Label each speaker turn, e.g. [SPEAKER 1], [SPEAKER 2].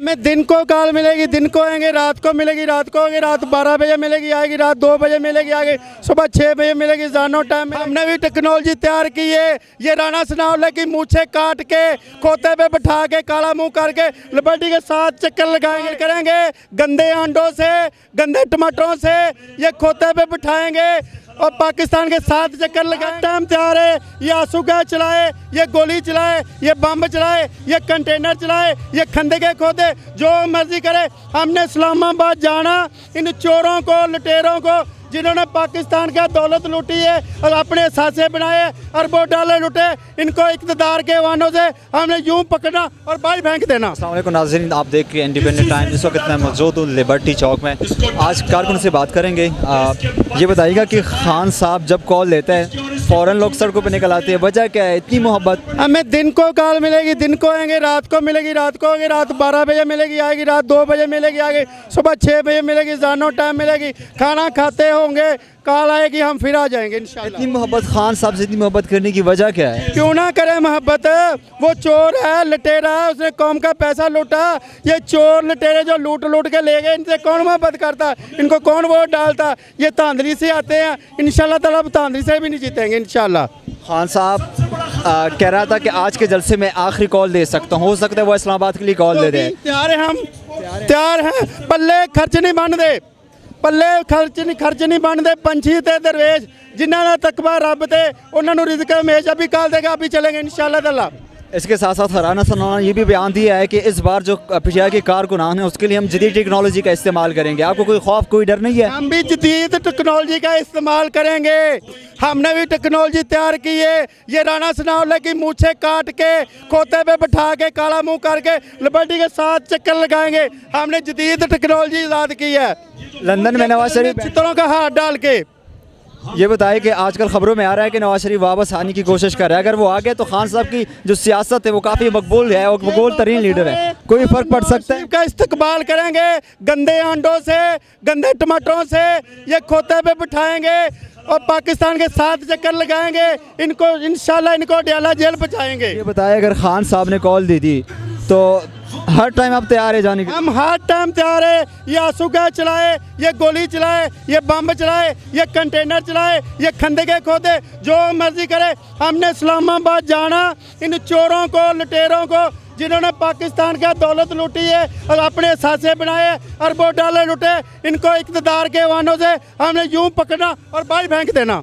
[SPEAKER 1] हमें दिन को कॉल मिलेगी, दिन को आएंगे, रात को मिलेगी, रात को आएंगे, रात 12 बजे मिलेगी, आएगी रात 2 बजे मिलेगी, आगे सुबह 6 बजे मिलेगी, जानो टाइम। हमने भी टेक्नोलॉजी तैयार की है। ये राणा सनाउल्लाह की मूछे काट के खोते पे बिठा के काला मुंह करके लिबर्टी के साथ चक्कर लगाएंगे, करेंगे गंदे अंडों से, गंदे टमाटरों से ये खोते पे बिठाएंगे और पाकिस्तान के साथ चक्कर लगाए। टाइम तैयार है। ये आंसू गैस चलाए, ये गोली चलाए, ये बम चलाए, ये कंटेनर चलाए, ये खंदके खोदे, जो मर्जी करे। हमने इस्लामाबाद जाना, इन चोरों को, लुटेरों को, जिन्होंने पाकिस्तान का दौलत लूटी है और अपने साथे बनाए, अरबों डॉलर लुटे, इनको इक़्तिदार के वानों से हमने यूं पकड़ना और बाहर फेंक देना।
[SPEAKER 2] अस्सलाम वालेकुम नाज़रीन, आप देख के इंडिपेंडेंट टाइम इस वक्त मैं मौजूद हूँ लिबर्टी चौक में। आज कारकुन से बात करेंगे। ये बताइएगा कि खान साहब जब कॉल लेते हैं फ़ौरन लोग सड़कों पर निकल आते हैं, वजह क्या है इतनी मोहब्बत?
[SPEAKER 1] हमें दिन को कॉल मिलेगी, दिन को आएंगे, रात को मिलेगी, रात को आएंगे, रात 12 बजे मिलेगी, आएगी रात 2 बजे मिलेगी, आगे सुबह 6 बजे मिलेगी, जानो टाइम मिलेगी, खाना खाते होंगे, कॉल आएगी, हम फिर आ जाएंगे इंशाल्लाह।
[SPEAKER 2] इतनी मोहब्बत खान साहब से इतनी मोहब्बत करने की वजह क्या है?
[SPEAKER 1] क्यों ना करे मोहब्बत? वो चोर है, लुटेरा है, उसने कौम का पैसा लूटा। ये चोर लुटेरे जो लूट लूट के ले गए, इनसे कौन मोहब्बत करता? इनको कौन वोट डालता? ये धांधली से आते हैं, इंशाल्लाह ताला धांधली से भी नहीं जीतेंगे इंशाल्लाह।
[SPEAKER 2] खान साहब कह रहा था कि आज के जलसे में आखिरी कॉल दे सकता हूँ, हो सकता है वो इस्लामाबाद के लिए कॉल दे दें।
[SPEAKER 1] तैयार है, हम तैयार हैं। पल्ले खर्च नहीं बनते, पल्ले खर्च नहीं बनते। पंछी ते दरवेश जिन्हों का तकवा रब ते उन्होंने रिज़्क हमेशा भी कॉल देगा, अभी चलेंगे इंशाल्लाह ताला।
[SPEAKER 2] इसके साथ साथ राणा सनाउल्लाह ने ये भी बयान दिया है कि इस बार जो पीटीआई के कारकुनान हैं उसके लिए हम जदीद टेक्नोलॉजी का इस्तेमाल करेंगे। आपको कोई खौफ, कोई डर नहीं है?
[SPEAKER 1] हम भी जदीद टेक्नोलॉजी का इस्तेमाल करेंगे। हमने भी टेक्नोलॉजी तैयार की है। ये राणा सनाउल्लाह की मूछे काट के खोते पे बिठा के काला मुंह करके लिबर्टी के साथ चक्कर लगाएंगे। हमने जदीद टेक्नोलॉजी ईजाद की है,
[SPEAKER 2] लंदन में नवाज शरीफ
[SPEAKER 1] चित्रों का हाथ डाल के।
[SPEAKER 2] ये बताए कि आजकल खबरों में आ रहा है कि नवाज शरीफ वापस आने की कोशिश कर रहा है। अगर वो आ गए तो खान साहब की जो सियासत है वो काफ़ी मकबूल है और मकबूल तरीन लीडर है, कोई फ़र्क पड़ सकता है?
[SPEAKER 1] का इस्तकबाल करेंगे गंदे अंडों से, गंदे टमाटरों से, ये खोते पे बिठाएंगे और पाकिस्तान के साथ चक्कर लगाएंगे। इनको इंशाल्लाह इनको डयाला जेल पहुँचाएंगे।
[SPEAKER 2] ये बताए अगर खान साहब ने कॉल दी थी तो हर टाइम आप तैयार है जाने के?
[SPEAKER 1] हम हर टाइम तैयार है। ये आंसू गैस चलाए, ये गोली चलाए, ये बम चलाए, ये कंटेनर चलाए, ये खंदके खोदे, जो मर्जी करे। हमने इस्लामाबाद जाना, इन चोरों को, लुटेरों को, जिन्होंने पाकिस्तान का दौलत लूटी है और अपने साथे बनाए, अरबों डॉलर लुटे, इनको इक़्तिदार के वानों से हमने यूं पकड़ना और बाहर फेंक देना।